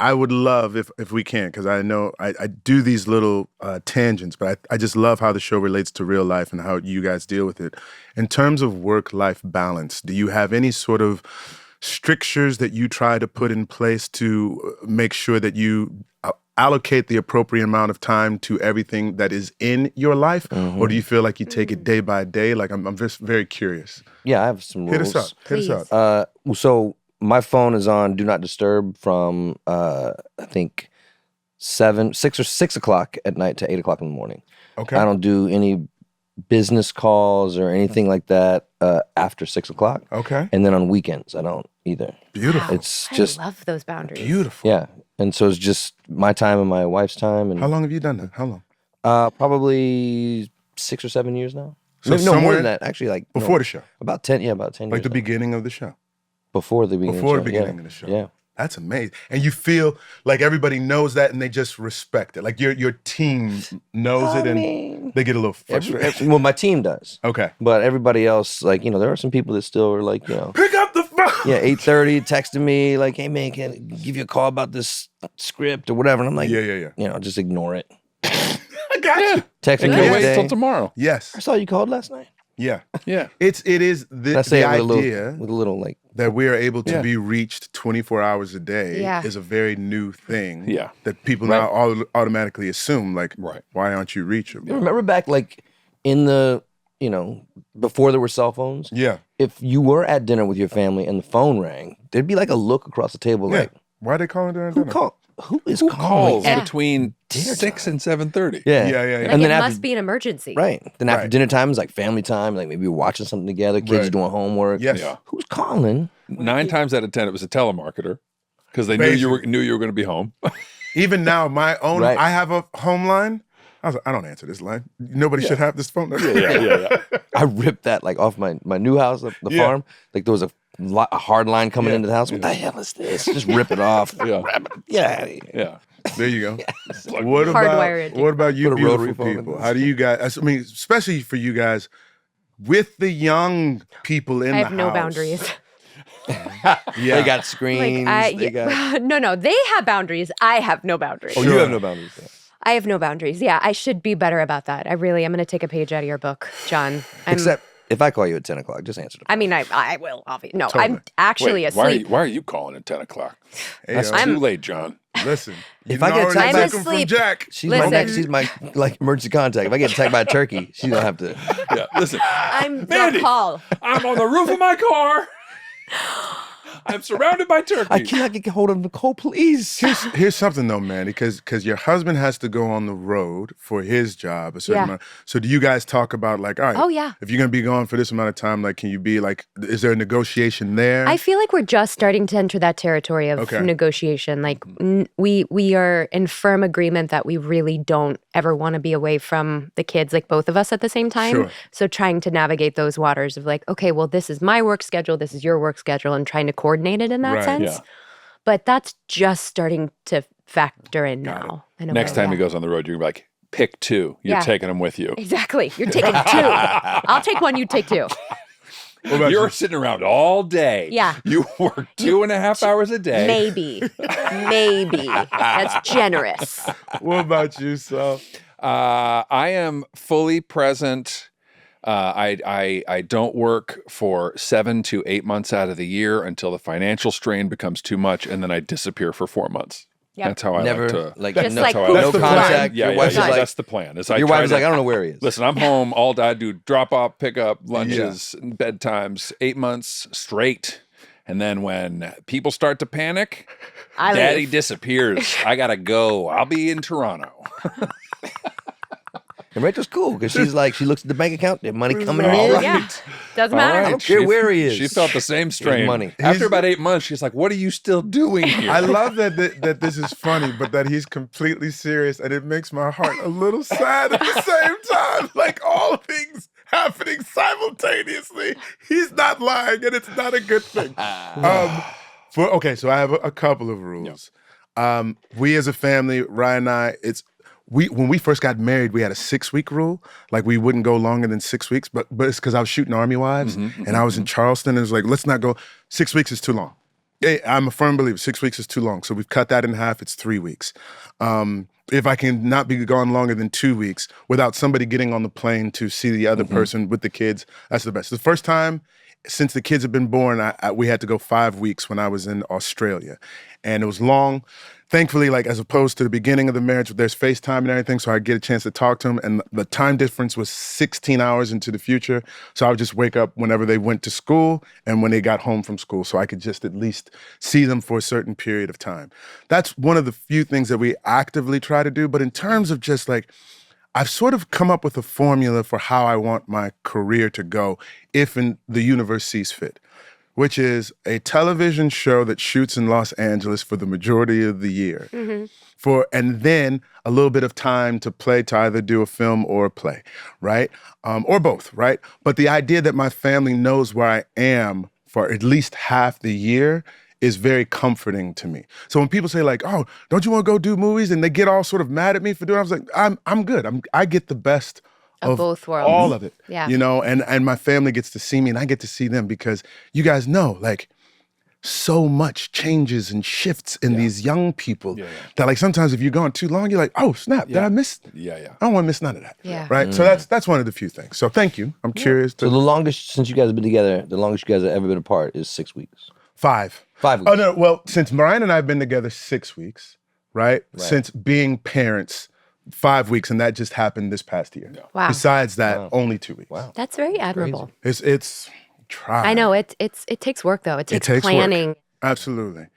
I would love if we can, because I know I do these little tangents, but I just love how the show relates to real life and how you guys deal with it. In terms of work-life balance, do you have any sort of strictures that you try to put in place to make sure that you allocate the appropriate amount of time to everything that is in your life? Or do you feel like you take it day by day? Like, I'm just very curious. Yeah, I have some rules. Hit us up. So my phone is on Do Not Disturb from, I think, 6 o'clock at night to 8 o'clock in the morning. Okay. I don't do any business calls or anything like that after 6 o'clock. Okay. And then on weekends, I don't either. Beautiful. It's just I love those boundaries. beautiful. Yeah. And so it's just my time and my wife's time. And How long have you done that? How long? probably 6 or 7 years now. So Maybe, no, more somewhere than that. Actually, like Before no, the show, about 10. Yeah, about 10 years. like the now. beginning of the show. Before the beginning. Before of the the show. beginning of the show. Yeah. That's amazing. And you feel like everybody knows that and they just respect it. Like your team knows it and they get a little frustrated. Well, my team does. Okay. But everybody else, like, there are some people that still are like, Pick up the phone. yeah, 8:30 texting me like, hey man, can I give you a call about this script or whatever? And I'm like, Yeah. Just ignore it. I got you. Text me And the can next wait till day. tomorrow. Yes. I saw you called last night. Yeah. Yeah. It is the I say it idea with a little like, that we are able to Yeah. be reached 24 hours a day Yeah. is a very new thing. Yeah. That people Right. now automatically assume, like, Right. why aren't you reachable? remember back like in the, before there were cell phones, Yeah. if you were at dinner with your family and the phone rang, there'd be like a look across the table Yeah. like, Why are they calling during who dinner? called? Who is Who calling? calls Yeah. between Dinner 6 time. and 7:30? Yeah. Yeah. Like, And it then after- must be an emergency. Right. Then after Right. dinner time is like family time. Like maybe we're watching something together. Kids are Right. doing homework. Yes. Yeah. Who's calling? 9 times out of 10, it was a telemarketer because they Basically. knew you were going to be home. Even now, my own, Right. I have a home line. I was like, I don't answer this line. Nobody should have this phone number. yeah. I ripped that like off my new house, the Yeah. farm. Like there was a hard line coming into the house. What the hell is this? Just rip it off. Yeah. Yeah. Yeah. There you go. Like, Hardwired. What about you Put a rotary beautiful phone in people? this. How do you guys, I mean, especially for you guys, with the young people in I the have no house. boundaries. Yeah. They got screens. No, they have boundaries. I have no boundaries. Oh, you have no boundaries. Yeah. I have no boundaries. Yeah, I should be better about that. I'm going to take a page out of your book, John. Except if I call you at 10 o'clock, just answer the phone. I mean, I will, obviously. No, Totally. I'm actually Wait, asleep. why are you calling at 10 o'clock? Hey, That's yo, too late, John. listen. If you I get already text- took I'm 'em from asleep. Jack. She's Listen. my next. She's my like emergency contact. If I get attacked by a turkey, she don't have to. Yeah, listen. I'm Mandy. the call. I'm on the roof of my car. I'm surrounded by turkeys. I cannot get hold of Nicole, please. Here's something though, man, because your husband has to go on the road for his job a certain Yeah. amount. So do you guys talk about like, all right, Oh, yeah. if you're gonna be gone for this amount of time, like, can you be like, is there a negotiation there? I feel like we're just starting to enter that territory of Okay. negotiation. Like we are in firm agreement that we really don't ever want to be away from the kids, like both of us at the same time. Sure. So trying to navigate those waters of like, okay, well, this is my work schedule, this is your work schedule, and trying to coordinate it in that Right, sense. yeah. But that's just starting to factor in now. in a Next way, time yeah. he goes on the road, you're gonna be like, pick 2. You're Yeah. taking them with you. Exactly. You're taking 2. I'll take 1, you take 2. What about You're you? sitting around all day. Yeah. You work 2.5 hours a day. Maybe. That's generous. What about you, Sal? I am fully present. I don't work for 7 to 8 months out of the year until the financial strain becomes too much, and then I disappear for 4 months. Yep. That's how I Never like to. like Just no, like how I poof, like no the to- plan. contact. Yeah, Your yeah, wife's yeah, just like that's the plan. Is I your try wife's to- like I don't know where he is. Listen, I'm home all day. I do drop off, pick up, lunches, bedtimes, 8 months straight. And then when people start to panic, I Daddy leave. disappears. I gotta go. I'll be in Toronto. And Rachel's cool because she's like she looks at the bank account, there's money coming All in. right. Yeah. Doesn't All matter. right. I don't care where he is. She felt the same strain. money. After about 8 months, she's like, "What are you still doing here?" I love that this is funny, but that he's completely serious, and it makes my heart a little sad at the same time. Like all things happening simultaneously. He's not lying, and it's not a good thing. So I have a couple of rules. We as a family, Ryan and I, when we first got married, we had a 6-week rule. Like we wouldn't go longer than 6 weeks, but it's because I was shooting Army Wives and I was in Charleston and it was like, let's not go. 6 weeks is too long. I'm a firm believer 6 weeks is too long. So we've cut that in half. It's 3 weeks. If I can not be gone longer than 2 weeks without somebody getting on the plane to see the other person with the kids, that's the best. The first time since the kids have been born, we had to go 5 weeks when I was in Australia. And it was long. Thankfully, like as opposed to the beginning of the marriage, there's FaceTime and everything, so I get a chance to talk to them. And the time difference was 16 hours into the future. So I would just wake up whenever they went to school and when they got home from school, so I could just at least see them for a certain period of time. That's one of the few things that we actively try to do. But in terms of just like, I've sort of come up with a formula for how I want my career to go if the universe sees fit, which is a television show that shoots in Los Angeles for the majority of the year. And then a little bit of time to either do a film or a play, right? Or both, right? But the idea that my family knows where I am for at least half the year is very comforting to me. So when people say like, oh, don't you want to go do movies? And they get all sort of mad at me for doing it, I was like, I'm good. I get the best Of both worlds. all of it. Yeah. You know, and my family gets to see me and I get to see them because you guys know, like, so much changes and shifts in these young people that like sometimes if you're going too long, you're like, oh snap, did I miss? I don't want to miss none of that. Yeah. Right. So that's one of the few things. So thank you. I'm curious to So the longest since you guys have been together, the longest you guys have ever been apart is 6 weeks. 5. 5 weeks. Oh no, well, since Brian and I have been together 6 weeks, right? Since being parents, 5 weeks, and that just happened this past year. Wow. Besides that, only 2 weeks. Wow. That's very admirable. It's try. I know it takes work though. It takes takes work. planning. Absolutely.